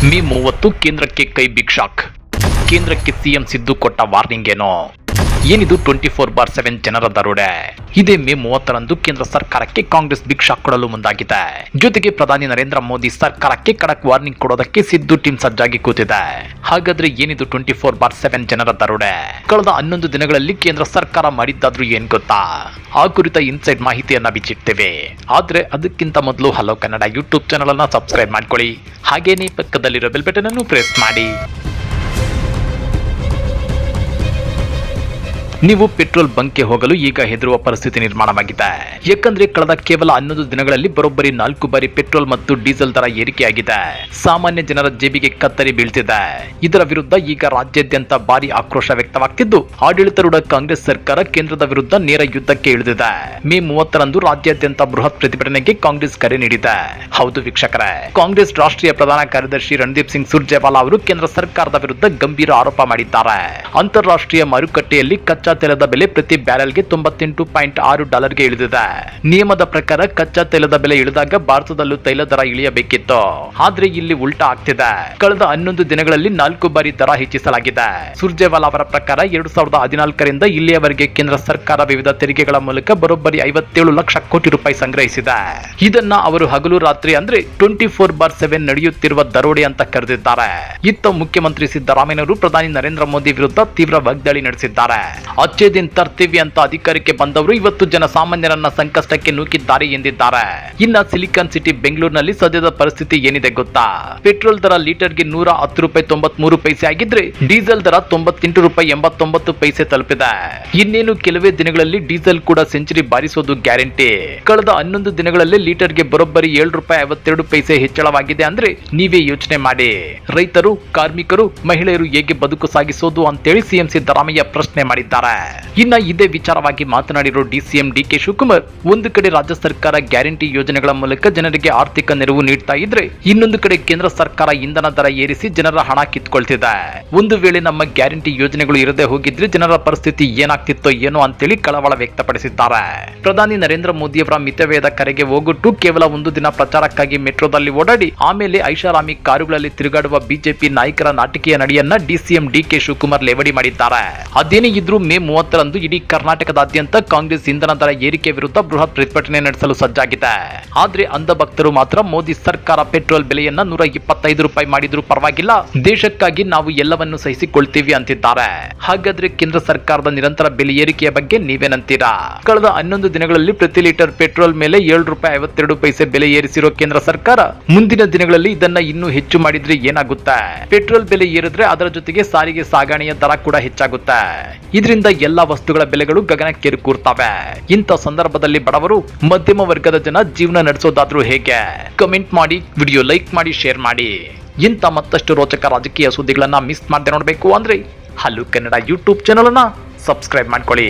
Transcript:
ಮೇ 30 ಕೇಂದ್ರಕ್ಕೆ ಕೈ big shock. ಕೇಂದ್ರಕ್ಕೆ ಸಿಎಂ ಸಿದ್ದು ಕೊಟ್ಟ ವಾರ್ನಿಂಗ್ ಏನೋ. ಏನಿದು 24/7 ಜನರ ದರೋಡೆ. ಇದೇ ಮೇ 30ರಂದು ಕೇಂದ್ರ ಸರ್ಕಾರಕ್ಕೆ ಕಾಂಗ್ರೆಸ್ ಬಿಗ್ ಶಾಕ್ ಕೊಡಲು ಮುಂದಾಗಿದೆ. ಜೊತೆಗೆ ಪ್ರಧಾನಿ ನರೇಂದ್ರ ಮೋದಿ ಸರ್ಕಾರಕ್ಕೆ ಖಡಕ್ ವಾರ್ನಿಂಗ್ ಕೊಡೋದಕ್ಕೆ ಸಿದ್ದು ಟೀಮ್ ಸಜ್ಜಾಗಿ ಕೂತಿದೆ. ಹಾಗಾದ್ರೆ ಏನಿದು 24/7 ಜನರ ದರೋಡೆ? ಕಳೆದ 11 ದಿನಗಳಲ್ಲಿ ಕೇಂದ್ರ ಸರ್ಕಾರ ಮಾಡಿದ್ದಾದ್ರೂ ಏನ್ ಗೊತ್ತಾ? ಆ ಕುರಿತ ಇನ್ಸೈಡ್ ಮಾಹಿತಿಯನ್ನ ಬಿಚ್ಚಿಡ್ತೇವೆ. ಆದ್ರೆ ಅದಕ್ಕಿಂತ ಮೊದಲು ಹಲೋ ಕನ್ನಡ ಯೂಟ್ಯೂಬ್ ಚಾನಲ್ ಅನ್ನ ಸಬ್ಸ್ಕ್ರೈಬ್ ಮಾಡ್ಕೊಳ್ಳಿ. ಹಾಗೇನೇ ಪಕ್ಕದಲ್ಲಿರೋ ಬೆಲ್ ಬಟನ್ ಅನ್ನು ಪ್ರೆಸ್ ಮಾಡಿ. ನೀವು ಪೆಟ್ರೋಲ್ ಬಂಕ್ಗೆ ಹೋಗಲು ಈಗ ಹೆದರುವ ಪರಿಸ್ಥಿತಿ ನಿರ್ಮಾಣವಾಗಿದೆ. ಯಾಕಂದ್ರೆ ಕಳೆದ ಕೇವಲ 11 ದಿನಗಳಲ್ಲಿ ಬರೋಬ್ಬರಿ 4 ಬಾರಿ ಪೆಟ್ರೋಲ್ ಮತ್ತು ಡೀಸೆಲ್ ದರ ಏರಿಕೆಯಾಗಿದೆ. ಸಾಮಾನ್ಯ ಜನರ ಜೇಬಿಗೆ ಕತ್ತರಿ ಬೀಳ್ತಿದೆ. ಇದರ ವಿರುದ್ಧ ಈಗ ರಾಜ್ಯಾದ್ಯಂತ ಭಾರಿ ಆಕ್ರೋಶ ವ್ಯಕ್ತವಾಗ್ತಿದ್ದು, ಆಡಳಿತಾರೂಢ ಕಾಂಗ್ರೆಸ್ ಸರ್ಕಾರ ಕೇಂದ್ರದ ವಿರುದ್ಧ ನೇರ ಯುದ್ಧಕ್ಕೆ ಇಳಿದಿದೆ. ಮೇ 30ರಂದು ರಾಜ್ಯಾದ್ಯಂತ ಬೃಹತ್ ಪ್ರತಿಭಟನೆಗೆ ಕಾಂಗ್ರೆಸ್ ಕರೆ ನೀಡಿದೆ. ಹೌದು ವೀಕ್ಷಕರೇ, ಕಾಂಗ್ರೆಸ್ ರಾಷ್ಟ್ರೀಯ ಪ್ರಧಾನ ಕಾರ್ಯದರ್ಶಿ ರಣದೀಪ್ ಸಿಂಗ್ ಸುರ್ಜೇವಾಲಾ ಅವರು ಕೇಂದ್ರ ಸರ್ಕಾರದ ವಿರುದ್ಧ ಗಂಭೀರ ಆರೋಪ ಮಾಡಿದ್ದಾರೆ. ಅಂತಾರಾಷ್ಟ್ರೀಯ ಮಾರುಕಟ್ಟೆಯಲ್ಲಿ ಕಚ್ಚಾ ತೈಲದ ಬೆಲೆ ಪ್ರತಿ ಬ್ಯಾರೆಲ್ಗೆ $98.6 ಇಳಿದಿದೆ. ನಿಯಮದ ಪ್ರಕಾರ ಕಚ್ಚಾ ತೈಲದ ಬೆಲೆ ಇಳಿದಾಗ ಭಾರತದಲ್ಲೂ ತೈಲ ದರ ಇಳಿಯಬೇಕಿತ್ತು. ಆದ್ರೆ ಇಲ್ಲಿ ಉಲ್ಟಾ ಆಗ್ತಿದೆ. ಕಳೆದ 11 ದಿನಗಳಲ್ಲಿ 4 ಬಾರಿ ದರ ಹೆಚ್ಚಿಸಲಾಗಿದೆ. ಸುರ್ಜೇವಾಲಾ ಅವರ ಪ್ರಕಾರ 2014ರಿಂದ ಇಲ್ಲಿಯವರೆಗೆ ಕೇಂದ್ರ ಸರ್ಕಾರ ವಿವಿಧ ತೆರಿಗೆಗಳ ಮೂಲಕ ಬರೋಬ್ಬರಿ 57 ಲಕ್ಷ ಕೋಟಿ ರೂಪಾಯಿ ಸಂಗ್ರಹಿಸಿದೆ. ಇದನ್ನ ಅವರು ಹಗಲು ರಾತ್ರಿ ಅಂದ್ರೆ 24/7 ನಡೆಯುತ್ತಿರುವ ದರೋಡೆ ಅಂತ ಕರೆದಿದ್ದಾರೆ. ಇತ್ತ ಮುಖ್ಯಮಂತ್ರಿ ಸಿದ್ದರಾಮಯ್ಯನವರು ಪ್ರಧಾನಿ ನರೇಂದ್ರ ಮೋದಿ ವಿರುದ್ಧ ತೀವ್ರ ವಾಗ್ದಾಳಿ ನಡೆಸಿದ್ದಾರೆ. ಅಚ್ಚೇ ದಿನ ತರ್ತೀವಿ ಅಂತ ಅಧಿಕಾರಕ್ಕೆ ಬಂದವರು ಇವತ್ತು ಜನಸಾಮಾನ್ಯರನ್ನ ಸಂಕಷ್ಟಕ್ಕೆ ನೂಕಿದ್ದಾರೆ ಎಂದಿದ್ದಾರೆ. ಇನ್ನ ಸಿಲಿಕಾನ್ ಸಿಟಿ ಬೆಂಗಳೂರಿನಲ್ಲಿ ಸದ್ಯದ ಪರಿಸ್ಥಿತಿ ಏನಿದೆ ಗೊತ್ತಾ? ಪೆಟ್ರೋಲ್ ದರ ಲೀಟರ್ಗೆ $110.93 ಆಗಿದ್ರೆ ಡೀಸೆಲ್ ದರ $98.89 ತಲುಪಿದೆ. ಇನ್ನೇನು ಕೆಲವೇ ದಿನಗಳಲ್ಲಿ ಡೀಸೆಲ್ ಕೂಡ ಸೆಂಚುರಿ ಬಾರಿಸೋದು ಗ್ಯಾರಂಟಿ. ಕಳೆದ 11 ದಿನಗಳಲ್ಲಿ ಲೀಟರ್ಗೆ ಬರೋಬ್ಬರಿ $7.52 ಹೆಚ್ಚಳವಾಗಿದೆ ಅಂದ್ರೆ ನೀವೇ ಯೋಚನೆ ಮಾಡಿ. ರೈತರು, ಕಾರ್ಮಿಕರು, ಮಹಿಳೆಯರು ಹೇಗೆ ಬದುಕು ಸಾಗಿಸೋದು ಅಂತೇಳಿ ಸಿಎಂ ಸಿದ್ದರಾಮಯ್ಯ ಪ್ರಶ್ನೆ ಮಾಡಿದ್ದಾರೆ. ಇನ್ನ ಇದೇ ವಿಚಾರವಾಗಿ ಮಾತನಾಡಿರೋ ಡಿಸಿಎಂ ಡಿಕೆ ಶಿವಕುಮಾರ್, ಒಂದು ಕಡೆ ರಾಜ್ಯ ಸರ್ಕಾರ ಗ್ಯಾರಂಟಿ ಯೋಜನೆಗಳ ಮೂಲಕ ಜನರಿಗೆ ಆರ್ಥಿಕ ನೆರವು ನೀಡ್ತಾ ಇದ್ರೆ, ಇನ್ನೊಂದು ಕಡೆ ಕೇಂದ್ರ ಸರ್ಕಾರ ಇಂಧನ ದರ ಏರಿಸಿ ಜನರ ಹಣ ಕಿತ್ಕೊಳ್ತಿದೆ. ಒಂದು ವೇಳೆ ನಮ್ಮ ಗ್ಯಾರಂಟಿ ಯೋಜನೆಗಳು ಇರದೆ ಹೋಗಿದ್ರೆ ಜನರ ಪರಿಸ್ಥಿತಿ ಏನಾಗ್ತಿತ್ತೋ ಏನೋ ಅಂತೇಳಿ ಕಳವಳ ವ್ಯಕ್ತಪಡಿಸಿದ್ದಾರೆ. ಪ್ರಧಾನಿ ನರೇಂದ್ರ ಮೋದಿ ಅವರ ಮಿತವ್ಯಯದ ಕರೆಗೆ ಹೋಗೊಟ್ಟು ಕೇವಲ ಒಂದು ದಿನ ಪ್ರಚಾರಕ್ಕಾಗಿ ಮೆಟ್ರೋದಲ್ಲಿ ಓಡಾಡಿ ಆಮೇಲೆ ಐಷಾರಾಮಿ ಕಾರುಗಳಲ್ಲಿ ತಿರುಗಾಡುವ ಬಿಜೆಪಿ ನಾಯಕರ ನಾಟಕೀಯ ನಡೆಯನ್ನ ಡಿಸಿಎಂ ಡಿಕೆ ಶಿವಕುಮಾರ್ ಲೇವಡಿ ಮಾಡಿದ್ದಾರೆ. ಅದೇನೇ ಇದ್ರೂ ಮೇ 30ರಂದು ಇಡೀ ಕರ್ನಾಟಕದಾದ್ಯಂತ ಕಾಂಗ್ರೆಸ್ ಇಂಧನ ದರ ಏರಿಕೆ ವಿರುದ್ಧ ಬೃಹತ್ ಪ್ರತಿಭಟನೆ ನಡೆಸಲು ಸಜ್ಜಾಗಿದೆ. ಆದ್ರೆ ಅಂಧ ಭಕ್ತರು ಮಾತ್ರ ಮೋದಿ ಸರ್ಕಾರ ಪೆಟ್ರೋಲ್ ಬೆಲೆಯನ್ನ $125 ಮಾಡಿದ್ರೂ ಪರವಾಗಿಲ್ಲ, ದೇಶಕ್ಕಾಗಿ ನಾವು ಎಲ್ಲವನ್ನು ಸಹಿಸಿಕೊಳ್ತೀವಿ ಅಂತಿದ್ದಾರೆ. ಹಾಗಾದ್ರೆ ಕೇಂದ್ರ ಸರ್ಕಾರದ ನಿರಂತರ ಬೆಲೆ ಏರಿಕೆಯ ಬಗ್ಗೆ ನೀವೇನಂತೀರಾ? ಕಳೆದ 11 ದಿನಗಳಲ್ಲಿ ಪ್ರತಿ ಲೀಟರ್ ಪೆಟ್ರೋಲ್ ಮೇಲೆ $7.52 ಬೆಲೆ ಏರಿಸಿರೋ ಕೇಂದ್ರ ಸರ್ಕಾರ ಮುಂದಿನ ದಿನಗಳಲ್ಲಿ ಇದನ್ನ ಇನ್ನೂ ಹೆಚ್ಚು ಮಾಡಿದ್ರೆ ಏನಾಗುತ್ತೆ? ಪೆಟ್ರೋಲ್ ಬೆಲೆ ಏರಿದ್ರೆ ಅದರ ಜೊತೆಗೆ ಸಾರಿಗೆ ಸಾಗಣೆಯ ದರ ಕೂಡ ಹೆಚ್ಚಾಗುತ್ತೆ. ಇದರಿಂದ ಎಲ್ಲಾ ವಸ್ತುಗಳ ಬೆಲೆಗಳು ಗಗನಕ್ಕೇರಿ ಕೂರ್ತವೆ. ಇಂಥ ಸಂದರ್ಭದಲ್ಲಿ ಬಡವರು, ಮಧ್ಯಮ ವರ್ಗದ ಜನ ಜೀವನ ನಡೆಸೋದಾದ್ರೂ ಹೇಗೆ? ಕಮೆಂಟ್ ಮಾಡಿ, ವಿಡಿಯೋ ಲೈಕ್ ಮಾಡಿ, ಶೇರ್ ಮಾಡಿ. ಇಂಥ ಮತ್ತಷ್ಟು ರೋಚಕ ರಾಜಕೀಯ ಸುದ್ದಿಗಳನ್ನ ಮಿಸ್ ಮಾಡದೆ ನೋಡಬೇಕು ಅಂದ್ರೆ ಹಲೋ ಕನ್ನಡ ಯೂಟ್ಯೂಬ್ ಚಾನಲ್ ಅನ್ನ ಸಬ್ಸ್ಕ್ರೈಬ್ ಮಾಡ್ಕೊಳ್ಳಿ.